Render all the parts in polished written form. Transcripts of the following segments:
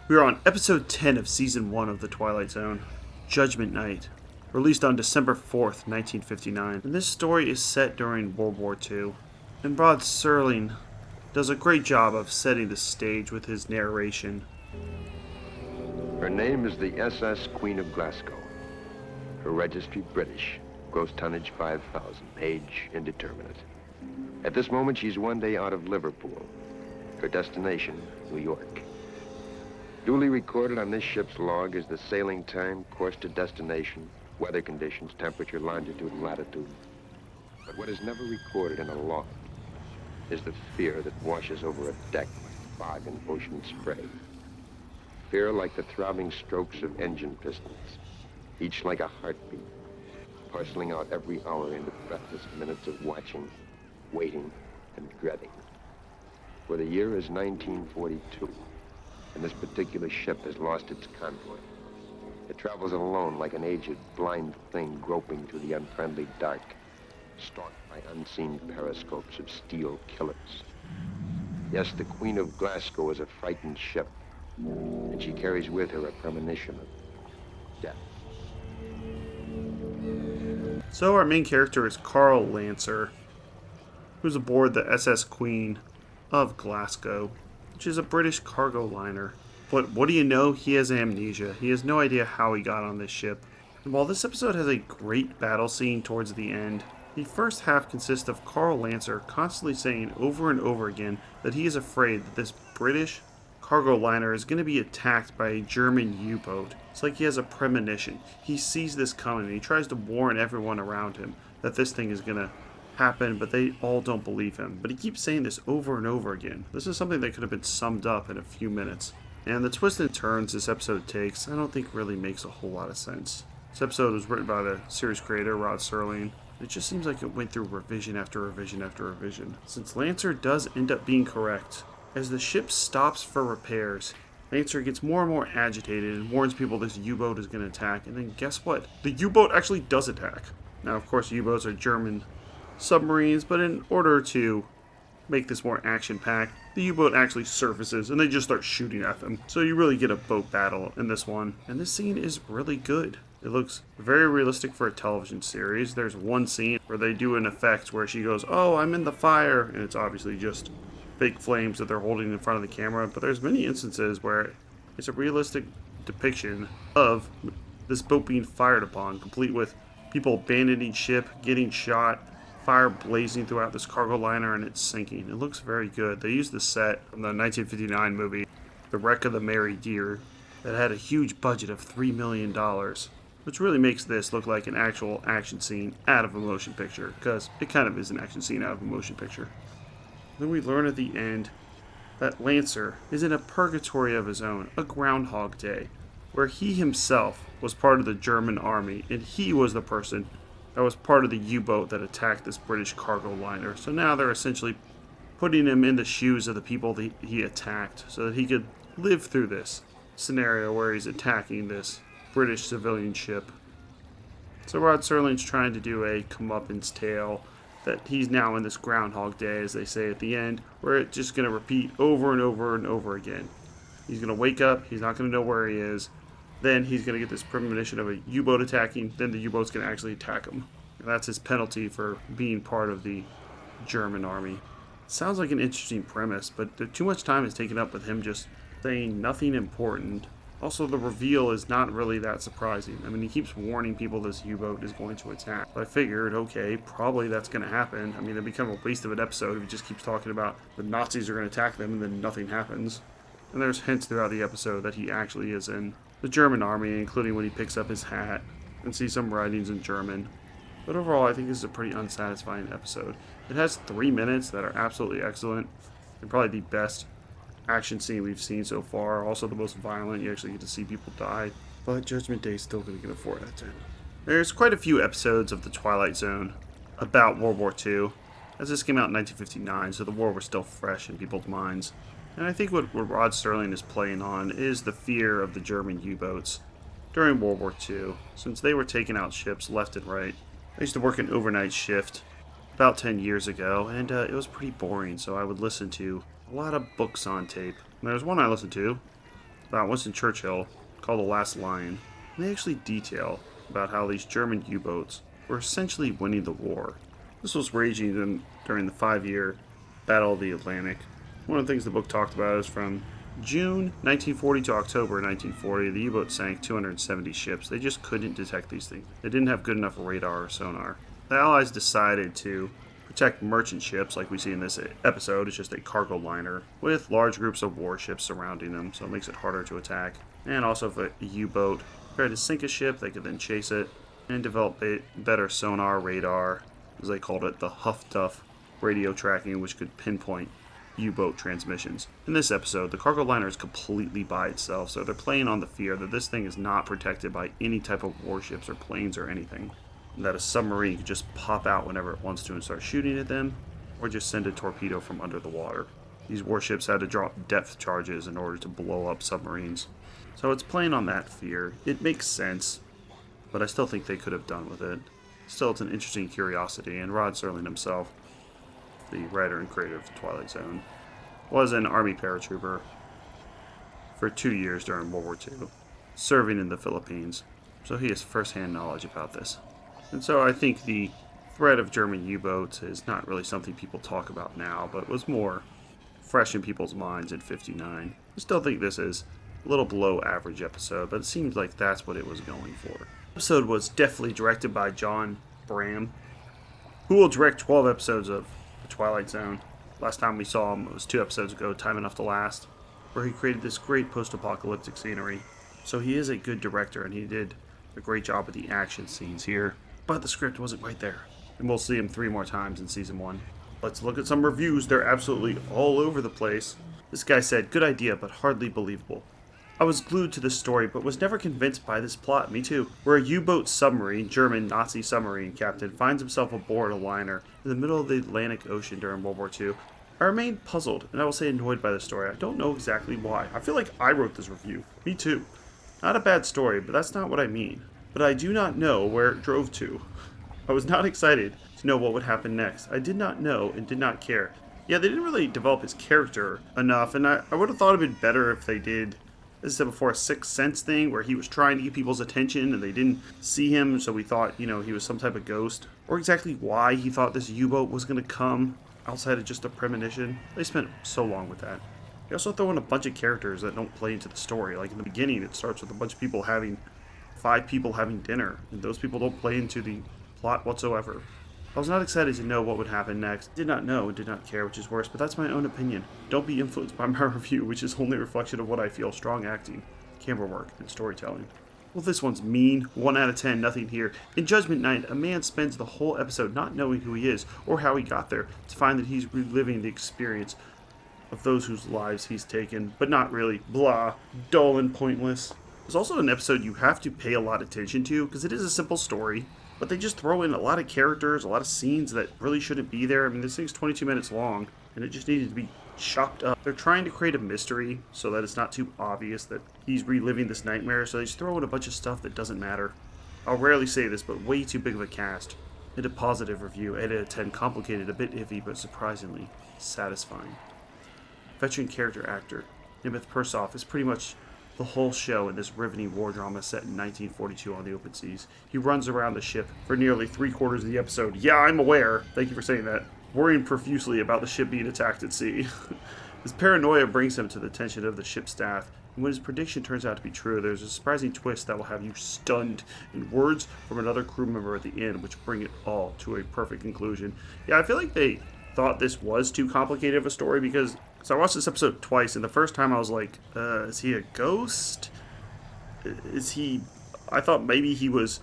We are on episode 10 of season 1 of The Twilight Zone, Judgment Night, released on December 4th, 1959. And this story is set during World War II. And Rod Serling does a great job of setting the stage with his narration. Her name is the SS Queen of Glasgow. Her registry British. Gross tonnage 5,000. Age indeterminate. At this moment, she's one day out of Liverpool. Her destination, New York. Duly recorded on this ship's log is the sailing time, course to destination, weather conditions, temperature, longitude, and latitude. But what is never recorded in a log is the fear that washes over a deck like fog in ocean spray. Fear like the throbbing strokes of engine pistons, each like a heartbeat, parceling out every hour into breathless minutes of watching, waiting, and dreading. For the year is 1942, and this particular ship has lost its convoy. It travels alone like an aged, blind thing groping through the unfriendly dark, stalked by unseen periscopes of steel killers. Yes, the Queen of Glasgow is a frightened ship, and she carries with her a premonition of death. So our main character is Carl Lancer, who's aboard the SS Queen of Glasgow, which is a British cargo liner. But what do you know? He has amnesia. He has no idea how he got on this ship. And while this episode has a great battle scene towards the end, the first half consists of Carl Lancer constantly saying over and over again that he is afraid that this British cargo liner is going to be attacked by a German U-boat. It's like he has a premonition. He sees this coming and he tries to warn everyone around him that this thing is going to happen, but they all don't believe him. But he keeps saying this over and over again. This is something that could have been summed up in a few minutes. And the twists and turns this episode takes, I don't think really makes a whole lot of sense. This episode was written by the series creator, Rod Serling. It just seems like it went through revision after revision after revision. Since Lancer does end up being correct, as the ship stops for repairs, Lancer gets more and more agitated and warns people this U-boat is going to attack. And then guess what? The U-boat actually does attack. Now, of course, U-boats are German submarines, but in order to make this more action-packed, the U-boat actually surfaces and they just start shooting at them. So you really get a boat battle in this one. And this scene is really good. It looks very realistic for a television series. There's one scene where they do an effect where she goes, "Oh, I'm in the fire," and it's obviously just fake flames that they're holding in front of the camera. But there's many instances where it's a realistic depiction of this boat being fired upon, complete with people abandoning ship, getting shot, fire blazing throughout this cargo liner, and it's sinking. It looks very good. They used the set from the 1959 movie, The Wreck of the Mary Dear, that had a huge budget of $3 million, which really makes this look like an actual action scene out of a motion picture, because it kind of is an action scene out of a motion picture. Then we learn at the end that Lancer is in a purgatory of his own, a Groundhog Day, where he himself was part of the German army, and he was the person that was part of the U-boat that attacked this British cargo liner. So now they're essentially putting him in the shoes of the people that he attacked so that he could live through this scenario where he's attacking this British civilian ship. So Rod Serling's trying to do a comeuppance tale that he's now in this Groundhog Day, as they say at the end, where it's just going to repeat over and over and over again. He's going to wake up, he's not going to know where he is, then he's going to get this premonition of a U-boat attacking, then the U-boat's going to actually attack him. And that's his penalty for being part of the German army. Sounds like an interesting premise, but too much time is taken up with him just saying nothing important. Also, the reveal is not really that surprising. I mean, he keeps warning people this U-boat is going to attack. But I figured, okay, probably that's going to happen. I mean, it'd become a waste of an episode if he just keeps talking about the Nazis are going to attack them and then nothing happens. And there's hints throughout the episode that he actually is in the German army, including when he picks up his hat and sees some writings in German. But overall, I think this is a pretty unsatisfying episode. It has 3 minutes that are absolutely excellent, and probably the best action scene we've seen so far. Also the most violent. You actually get to see people die. But Judgment Day is still going to get a 4 out of 10. There's quite a few episodes of The Twilight Zone about World War II, as this came out in 1959, so the war was still fresh in people's minds. And I think what Rod Serling is playing on is the fear of the German U-boats during World War II, since they were taking out ships left and right. I used to work an overnight shift about 10 years ago, and it was pretty boring, so I would listen to a lot of books on tape. And there was one I listened to about Winston Churchill called The Last Lion. And they actually detail about how these German U-boats were essentially winning the war. This was raging during the 5-year Battle of the Atlantic. One of the things the book talked about is from June 1940 to October 1940, the U-boat sank 270 ships. They just couldn't detect these things. They didn't have good enough radar or sonar. The Allies decided to protect merchant ships, like we see in this episode. It's just a cargo liner with large groups of warships surrounding them, so it makes it harder to attack. And also, if a U-boat tried to sink a ship, they could then chase it and develop better sonar radar, as they called it, the Huff Duff radio tracking, which could pinpoint U-boat transmissions. In this episode, the cargo liner is completely by itself, so they're playing on the fear that this thing is not protected by any type of warships or planes or anything. And that a submarine could just pop out whenever it wants to and start shooting at them, or just send a torpedo from under the water. These warships had to drop depth charges in order to blow up submarines. So it's playing on that fear. It makes sense, but I still think they could have done with it. Still, it's an interesting curiosity, and Rod Serling himself, the writer and creator of the Twilight Zone, was an Army paratrooper for 2 years during World War II, serving in the Philippines, so he has first-hand knowledge about this. And so I think the threat of German U-boats is not really something people talk about now, but was more fresh in people's minds in '59. I still think this is a little below average episode, but it seems like that's what it was going for. The episode was definitely directed by John Bram, who will direct 12 episodes of The Twilight Zone. Last time we saw him, it was 2 episodes ago, Time Enough to Last, where he created this great post-apocalyptic scenery. So he is a good director, and he did a great job with the action scenes here. But the script wasn't quite there. And we'll see him 3 more times in Season 1. Let's look at some reviews. They're absolutely all over the place. This guy said, "Good idea, but hardly believable. I was glued to this story, but was never convinced by this plot." Me too. Where a U-boat submarine, German Nazi submarine captain, finds himself aboard a liner in the middle of the Atlantic Ocean during World War II. I remained puzzled, and I will say annoyed by the story. I don't know exactly why. I feel like I wrote this review. Me too. Not a bad story, but that's not what I mean. But I do not know where it drove to. I was not excited to know what would happen next. I did not know and did not care. Yeah, they didn't really develop his character enough, and I would have thought it would have been better if they did, as I said before, a Sixth Sense thing where he was trying to get people's attention and they didn't see him, so we thought, he was some type of ghost. Or exactly why he thought this U-boat was going to come outside of just a premonition. They spent so long with that. They also throw in a bunch of characters that don't play into the story. Like in the beginning, it starts with a bunch of people 5 people having dinner, and those people don't play into the plot whatsoever. I was not excited to know what would happen next. Did not know and did not care, which is worse, but that's my own opinion. Don't be influenced by my review, which is only a reflection of what I feel: strong acting, camera work, and storytelling. Well, this one's mean. 1 out of 10, nothing here. In Judgment Night, a man spends the whole episode not knowing who he is or how he got there, to find that he's reliving the experience of those whose lives he's taken, but not really. Blah. Dull and pointless. There's also an episode you have to pay a lot of attention to, because it is a simple story, but they just throw in a lot of characters, a lot of scenes that really shouldn't be there. I mean, this thing's 22 minutes long, and it just needed to be chopped up. They're trying to create a mystery so that it's not too obvious that he's reliving this nightmare, so they just throw in a bunch of stuff that doesn't matter. I'll rarely say this, but way too big of a cast. And a positive review, 8 out of 10, complicated, a bit iffy, but surprisingly satisfying. Veteran character actor Nimith Persoff is pretty much the whole show in this riveting war drama set in 1942 on the open seas. He runs around the ship for nearly 3/4 of the episode. Yeah, I'm aware. Thank you for saying that. Worrying profusely about the ship being attacked at sea. His paranoia brings him to the attention of the ship's staff, and when his prediction turns out to be true, there's a surprising twist that will have you stunned, in words from another crew member at the end, which bring it all to a perfect conclusion. Yeah, I feel like they thought this was too complicated of a story, because I watched this episode twice, and the first time I was like, is he a ghost? I thought maybe he was,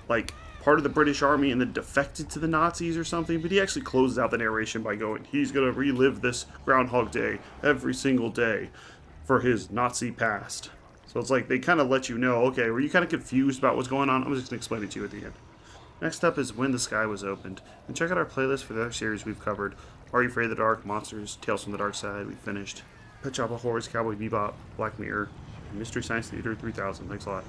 like, part of the British Army and then defected to the Nazis or something, but he actually closes out the narration by going, he's going to relive this Groundhog Day every single day for his Nazi past. So it's like they kind of let you know, okay, were you kind of confused about what's going on? I'm just going to explain it to you at the end. Next up is When the Sky Was Opened, and check out our playlist for the other series we've covered. Are You Afraid of the Dark, Monsters, Tales from the Dark Side, we finished. Pet Shop of Horrors, Cowboy Bebop, Black Mirror, and Mystery Science Theater 3000. Thanks a lot.